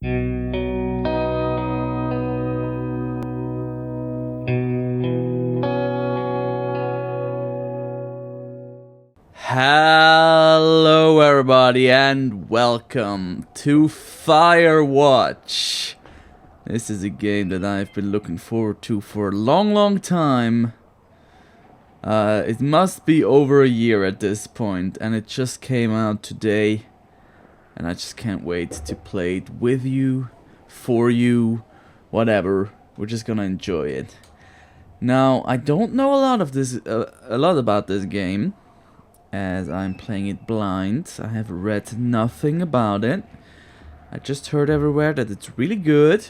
Hello everybody and welcome to Firewatch. This is a game that I've been looking forward to for a long time. It must be over a year at this point, and it just came out today. And I just can't wait to play it with you, for you, whatever. We're just gonna enjoy it. Now, I don't know a lot about this game, as I'm playing it blind. I have read nothing about it. I just heard everywhere that it's really good.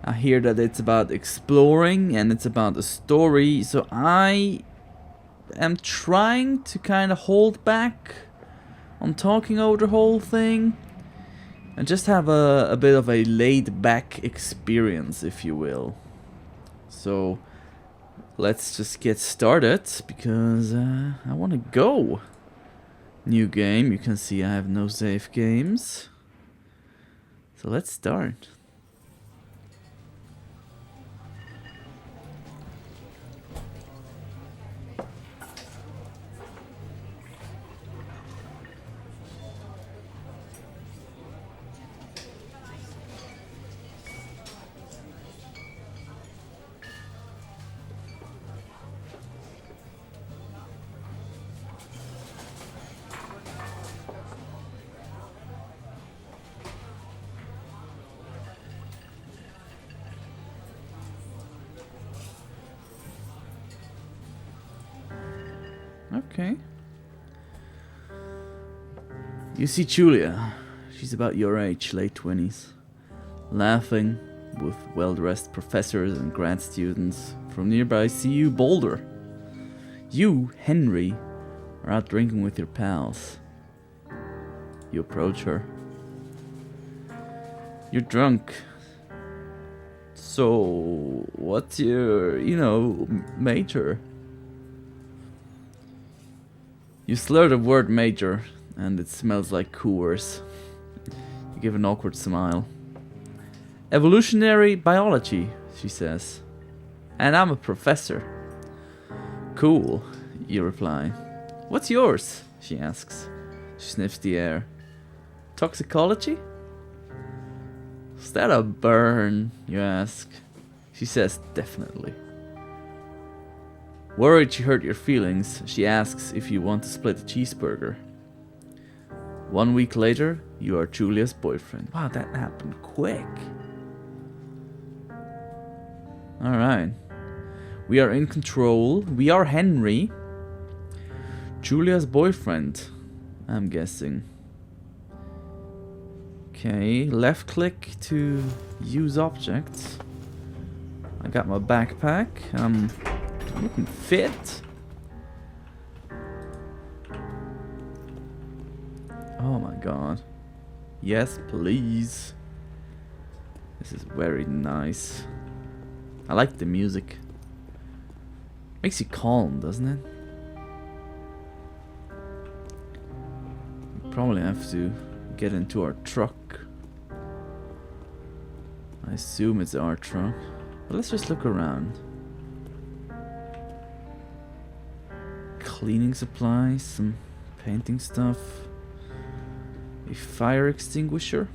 I hear that it's about exploring and it's about a story, so I am trying to kind of hold back on talking over the whole thing and just have a bit of a laid back experience, if you will. So let's just get started, because I want to go. New game. You can see I have no save games. So let's start. Okay. You see Julia. She's about your age, late 20s. Laughing with well-dressed professors and grad students from nearby CU Boulder. You, Henry, are out drinking with your pals. You approach her. You're drunk. So, what's your, major? You slur the word major, and it smells like Coors. You give an awkward smile. Evolutionary biology, she says. And I'm a professor. Cool, you reply. What's yours? She asks. She sniffs the air. Toxicology? Is that a burn? You ask. She says definitely. Worried she hurt your feelings, she asks if you want to split a cheeseburger. 1 week later, you are Julia's boyfriend. Wow, that happened quick. Alright. We are in control. We are Henry. Julia's boyfriend, I'm guessing. Okay, left click to use objects. I got my backpack. I'm looking fit. Oh my god. Yes, please. This is very nice. I like the music. Makes you calm, doesn't it? Probably have to get into our truck. I assume it's our truck. But let's just look around. Cleaning supplies, some painting stuff, a fire extinguisher.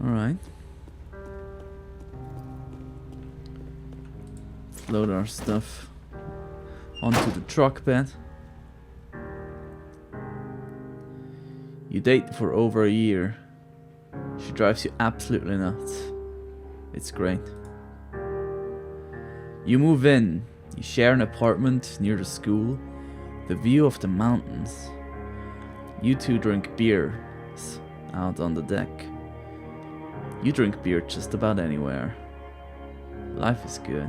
Alright. Let's load our stuff onto the truck bed. You date for over a year. She drives you absolutely nuts. It's great. You move in. You share an apartment near the school, the view of the mountains. You two drink beer out on the deck. You drink beer just about anywhere. Life is good.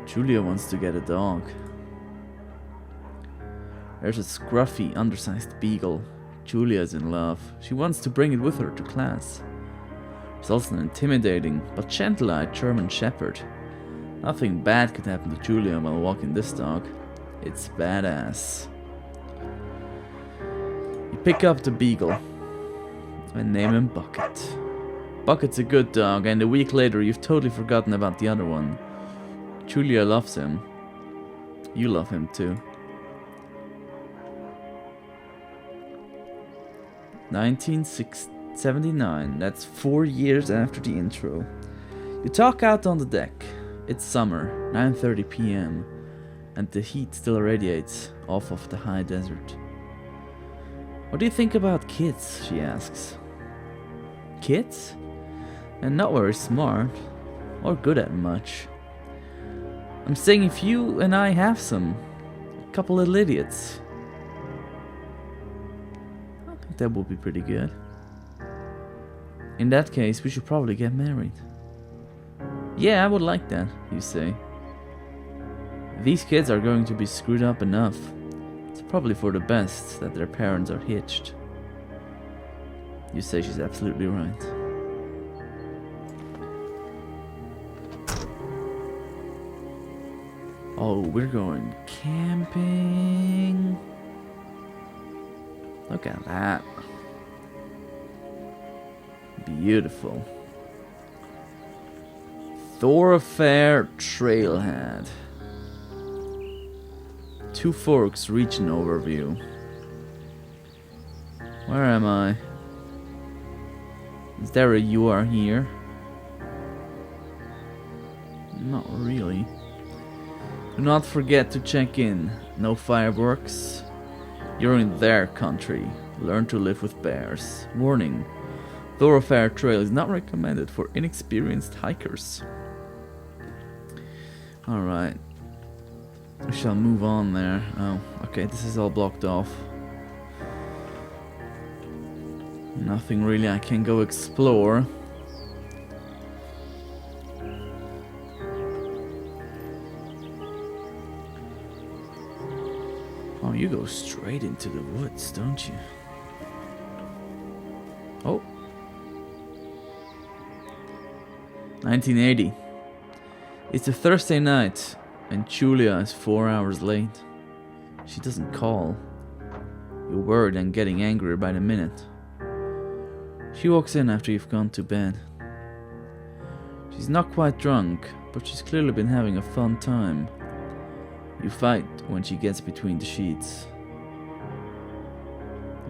Julia wants to get a dog. There's a scruffy, undersized beagle. Julia's in love. She wants to bring it with her to class. There's also an intimidating but gentle-eyed German Shepherd. Nothing bad could happen to Julia while walking this dog. It's badass. pick up the beagle and name him Bucket. Bucket's a good dog, and a week later you've totally forgotten about the other one. Julia loves him. You love him too. 1979, that's 4 years after the intro. You talk out on the deck. It's summer, 9:30 p.m. and the heat still radiates off of the high desert. What do you think about kids? She asks. Kids? And not very smart, or good at much. I'm saying if you and I have some, a couple of idiots, I think that would be pretty good. In that case, we should probably get married. Yeah, I would like that, you say. These kids are going to be screwed up enough. It's probably for the best that their parents are hitched. You say she's absolutely right. Oh, we're going camping. Look at that. Beautiful. Thoroughfare Trailhead. Two Forks region overview. Where am I? Is there a you are here? Not really. Do not forget to check in. No fireworks. You're in their country. Learn to live with bears. Warning. Thoroughfare Trail is not recommended for inexperienced hikers. Alright. We shall move on there. Oh, okay, this is all blocked off. Nothing really I can go explore. Oh, you go straight into the woods, don't you? Oh. 1980. It's a Thursday night, and Julia is 4 hours late. She doesn't call. You're worried and getting angrier by the minute. She walks in after you've gone to bed. She's not quite drunk, but she's clearly been having a fun time. You fight when she gets between the sheets.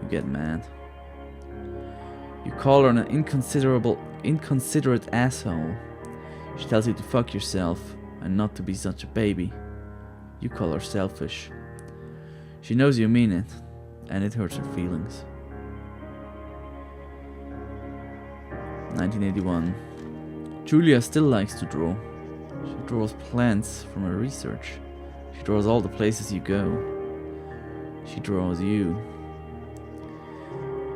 You get mad. You call her an inconsiderate asshole. She tells you to fuck yourself and not to be such a baby. You call her selfish. She knows you mean it, and it hurts her feelings. 1981. Julia still likes to draw. She draws plants from her research. She draws all the places you go. She draws you.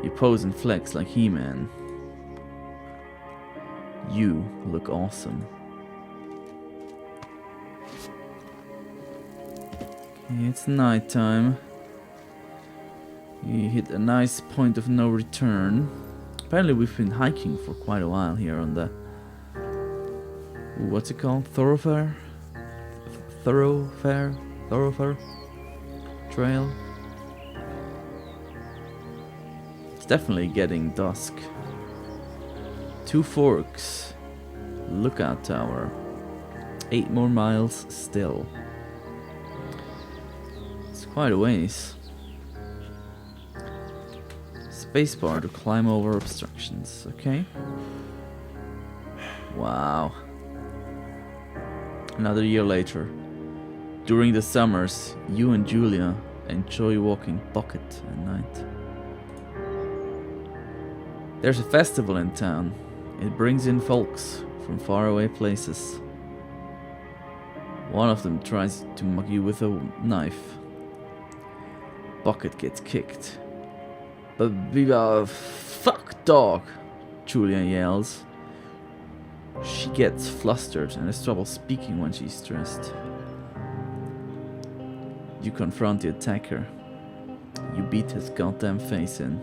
You pose and flex like He-Man. You look awesome. Okay, it's nighttime. You hit a nice point of no return. Apparently we've been hiking for quite a while here on the... Ooh, what's it called? Thoroughfare Trail. It's definitely getting dusk. Two Forks. Lookout Tower. 8 more miles still. It's quite a ways. Spacebar to climb over obstructions. Okay. Wow. Another year later. During the summers, you and Julia enjoy walking Bucket at night. There's a festival in town. It brings in folks from faraway places. One of them tries to mug you with a knife. Bucket gets kicked. Fuck dog, Julia yells. She gets flustered and has trouble speaking when she's stressed. You confront the attacker. You beat his goddamn face in.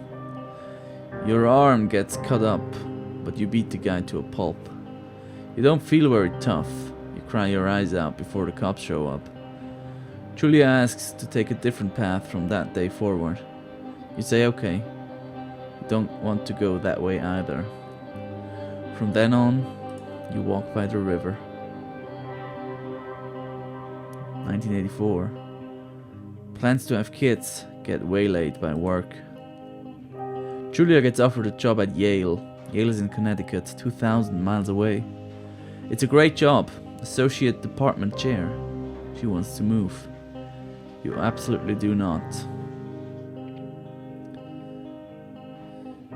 Your arm gets cut up, but you beat the guy to a pulp. You don't feel very tough. You cry your eyes out before the cops show up. Julia asks to take a different path from that day forward. You say okay. You don't want to go that way either. From then on, you walk by the river. 1984. Plans to have kids get waylaid by work. Julia gets offered a job at Yale. Yale is in Connecticut, 2,000 miles away. It's a great job, associate department chair. She wants to move. You absolutely do not.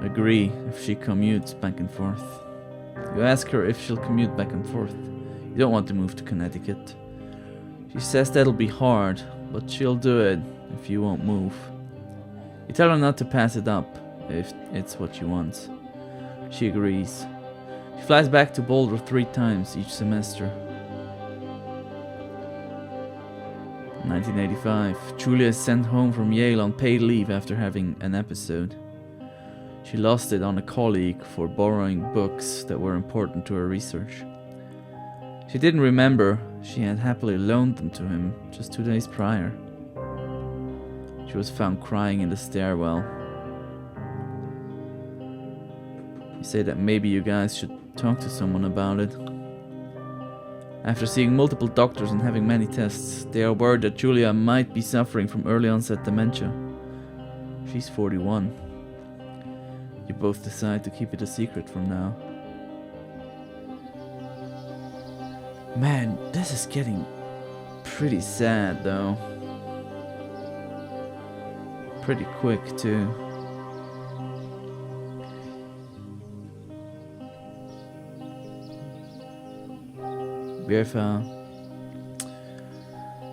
Agree if she commutes back and forth. You ask her if she'll commute back and forth. You don't want to move to Connecticut. She says that'll be hard, but she'll do it if you won't move. You tell her not to pass it up if it's what she wants. She agrees. She flies back to Boulder 3 times each semester. 1985. Julia is sent home from Yale on paid leave after having an episode. She lost it on a colleague for borrowing books that were important to her research. She didn't remember she had happily loaned them to him just 2 days prior. She was found crying in the stairwell. You say that maybe you guys should talk to someone about it. After seeing multiple doctors and having many tests, they are worried that Julia might be suffering from early onset dementia. She's 41. You both decide to keep it a secret from now. Man, this is getting pretty sad though. Pretty quick too. We've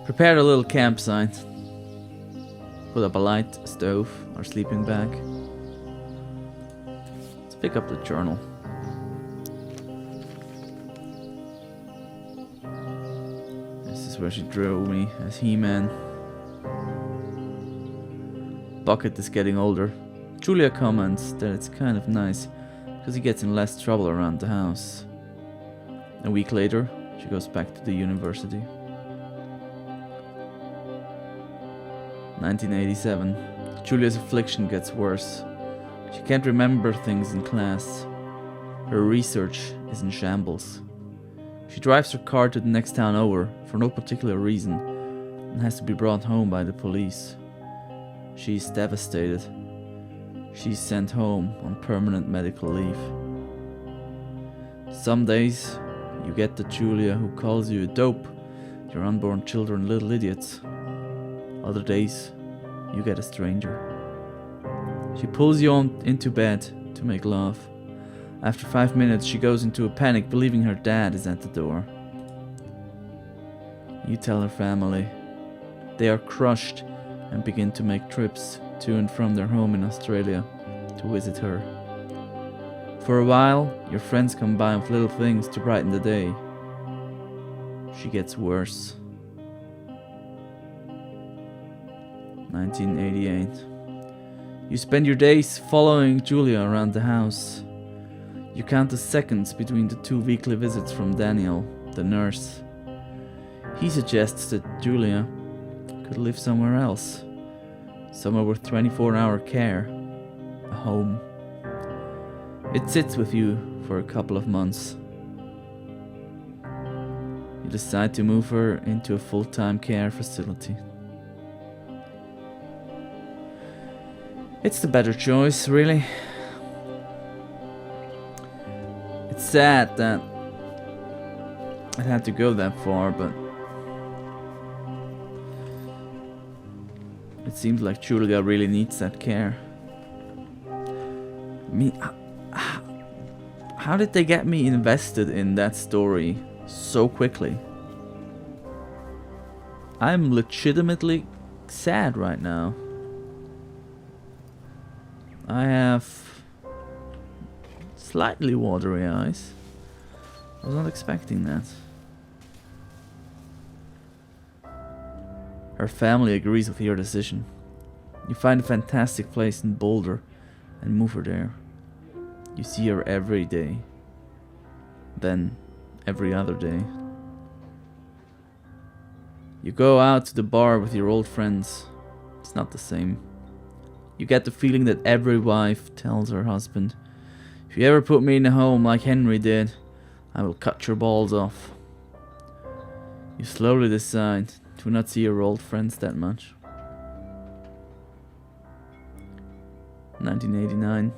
prepared a little campsite. Put up a light, a stove, our sleeping bag. Let's pick up the journal. This is where she drew me as He-Man. Bucket is getting older. Julia comments that it's kind of nice because he gets in less trouble around the house. A week later, she goes back to the university. 1987. Julia's affliction gets worse. She can't remember things in class. Her research is in shambles. She drives her car to the next town over for no particular reason and has to be brought home by the police. She's devastated. She's sent home on permanent medical leave. Some days, you get the Julia who calls you a dope, your unborn children little idiots. Other days, you get a stranger. She pulls you on into bed to make love. After 5 minutes, she goes into a panic, believing her dad is at the door. You tell her family. They are crushed and begin to make trips to and from their home in Australia to visit her. For a while, your friends come by with little things to brighten the day. She gets worse. 1988. You spend your days following Julia around the house. You count the seconds between the 2 weekly visits from Daniel, the nurse. He suggests that Julia could live somewhere else. Somewhere with 24-hour care. A home. It sits with you for a couple of months. You decide to move her into a full-time care facility. It's the better choice, really. It's sad that it had to go that far, but it seems like Julia really needs that care. How did they get me invested in that story so quickly? I'm legitimately sad right now. I have slightly watery eyes. I was not expecting that. Her family agrees with your decision. You find a fantastic place in Boulder and move her there. You see her every day. Then every other day. You go out to the bar with your old friends. It's not the same. You get the feeling that every wife tells her husband, "If you ever put me in a home like Henry did, I will cut your balls off." You slowly decide to not see your old friends that much. 1989.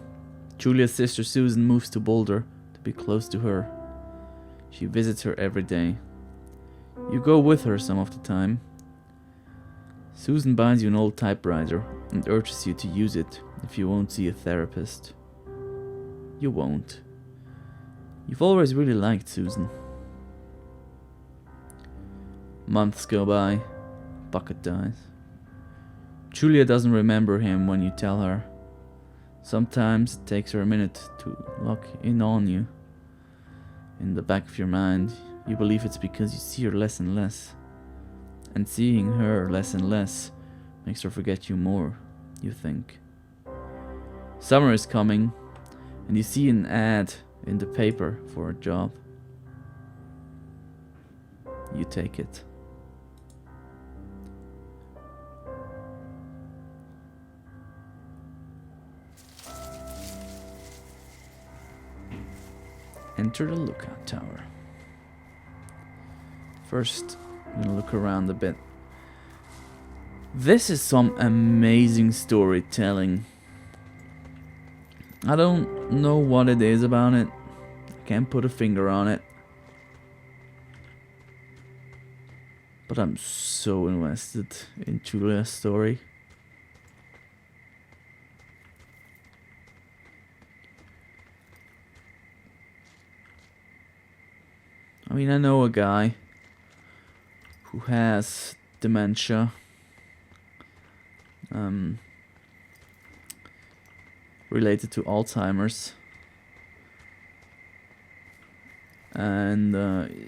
Julia's sister Susan moves to Boulder to be close to her. She visits her every day. You go with her some of the time. Susan buys you an old typewriter and urges you to use it if you won't see a therapist. You won't. You've always really liked Susan. Months go by. Bucket dies. Julia doesn't remember him when you tell her. Sometimes it takes her a minute to lock in on you. In the back of your mind, you believe it's because you see her less and less. And seeing her less and less makes her forget you more, you think. Summer is coming, and you see an ad in the paper for a job. You take it. Enter the lookout tower. First, I'm gonna look around a bit. This is some amazing storytelling. I don't know what it is about it. I can't put a finger on it. But I'm so invested in Julia's story. I mean, I know a guy who has dementia. Related to Alzheimer's. And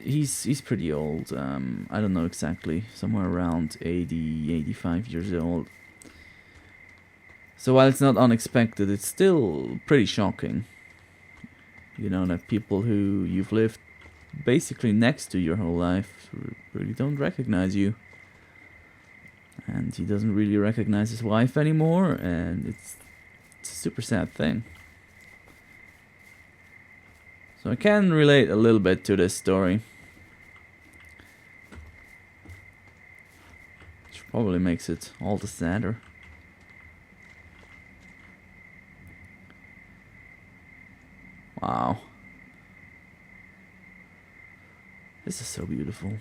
he's pretty old. I don't know exactly. Somewhere around 80, 85 years old. So while it's not unexpected, it's still pretty shocking. You know, that people who you've lived basically next to your whole life really don't recognize you. And he doesn't really recognize his wife anymore, and it's a super sad thing. So I can relate a little bit to this story. Which probably makes it all the sadder. Wow. This is so beautiful.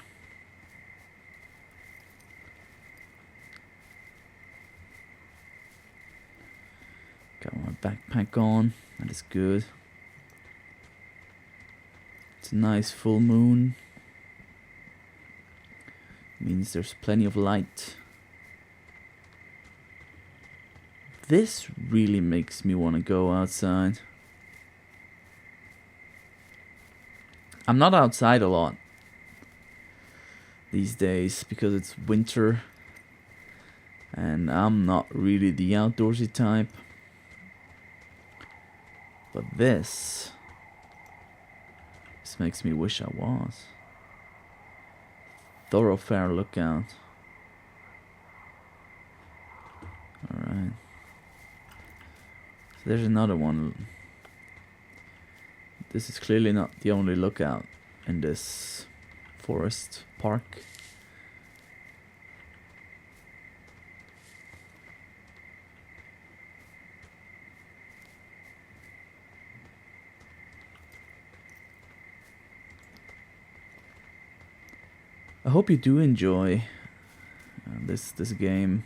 Got my backpack on. That is good. It's a nice full moon. Means there's plenty of light. This really makes me want to go outside. I'm not outside a lot these days because it's winter and I'm not really the outdoorsy type. But this makes me wish I was. Thoroughfare lookout. Alright. So there's another one. This is clearly not the only lookout in this forest park. I hope you do enjoy this game,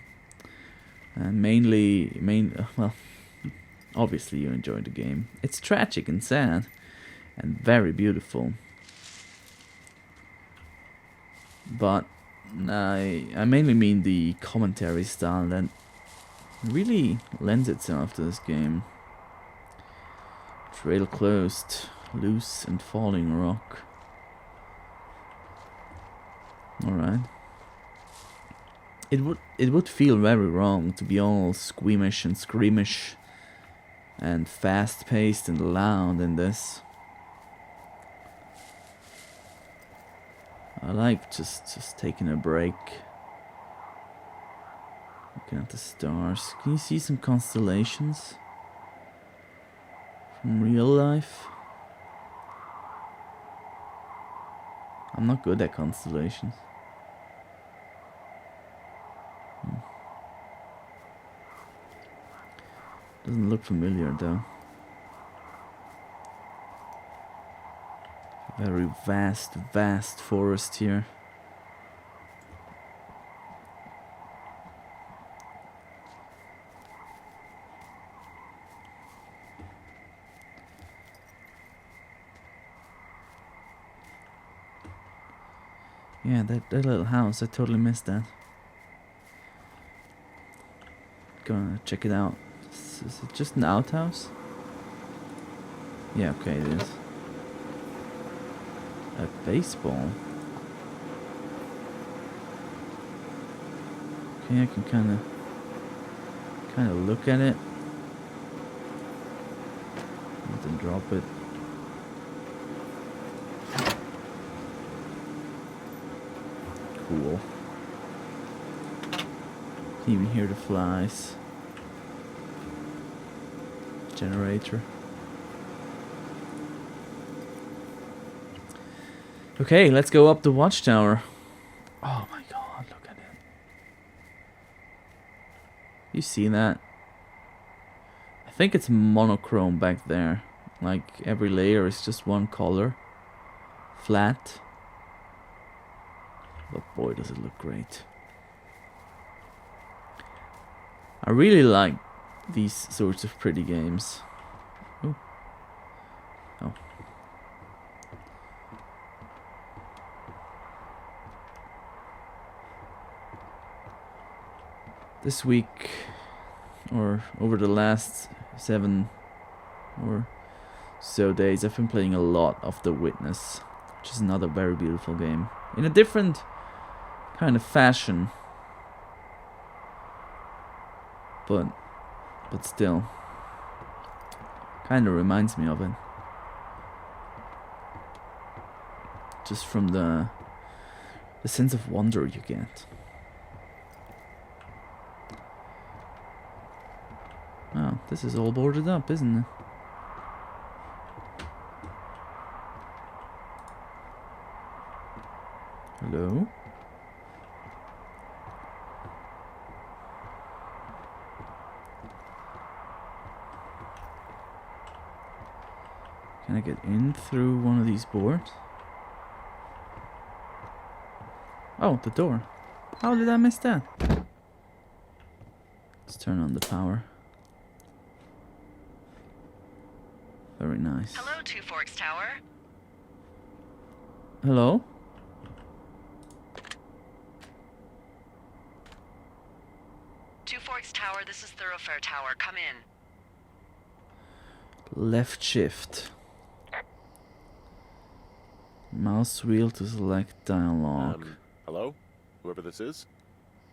and well, obviously you enjoy the game. It's tragic and sad, and very beautiful. But I mainly mean the commentary style that really lends itself to this game. Trail closed, loose and falling rock. Alright. It would feel very wrong to be all squeamish and screamish and fast paced and loud in this. I like just taking a break, Looking at the stars. Can you see some constellations from real life? I'm not good at constellations. Doesn't look familiar though. Very vast forest here. Yeah, that little house, I totally missed that. Gonna check it out. Is it just an outhouse? Yeah, okay, it is. A baseball. Okay, I can kind of look at it. And then drop it. Cool. Can even hear the flies. Generator. Okay, let's go up the watchtower. Oh my god, look at it. You see that? I think it's monochrome back there. Like every layer is just one color. Flat. But boy, does it look great. I really like these sorts of pretty games. Ooh. Oh. This week, or over the last 7 or so days, I've been playing a lot of The Witness, which is another very beautiful game. In a different kind of fashion. But still, kind of reminds me of it. Just from the sense of wonder you get. Oh, this is all boarded up, isn't it? Hello? Can I get in through one of these boards? Oh, the door. How did I miss that? Let's turn on the power. Very nice. Hello, Two Forks Tower. Hello? Two Forks Tower, this is Thoroughfare Tower. Come in. Left shift. Mouse wheel to select dialogue. Hello? Whoever this is?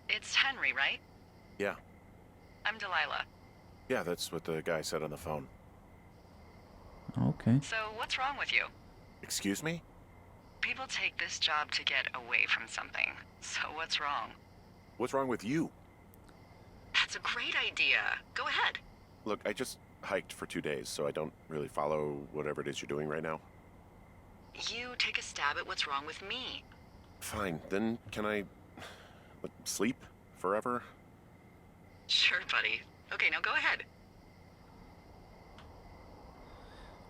It's Henry, right? Yeah. I'm Delilah. Yeah, that's what the guy said on the phone. Okay. So, what's wrong with you? Excuse me? People take this job to get away from something. So, what's wrong? What's wrong with you? That's a great idea. Go ahead. Look, I just hiked for 2 days, so I don't really follow whatever it is you're doing right now. You take a stab at what's wrong with me. Fine, then can I sleep forever? Sure, buddy. Okay, now go ahead.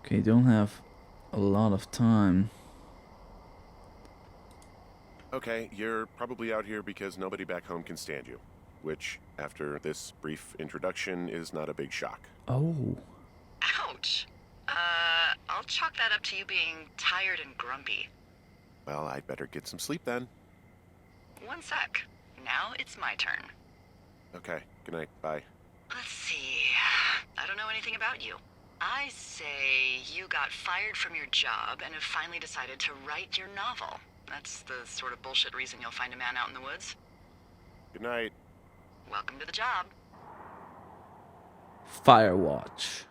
Okay, don't have a lot of time. Okay, you're probably out here because nobody back home can stand you. Which, after this brief introduction, is not a big shock. Oh. Ouch. I'll chalk that up to you being tired and grumpy. Well, I'd better get some sleep then. One sec. Now it's my turn. Okay, good night, bye. Let's see. I don't know anything about you. I say you got fired from your job and have finally decided to write your novel. That's the sort of bullshit reason you'll find a man out in the woods. Good night. Welcome to the job. Firewatch.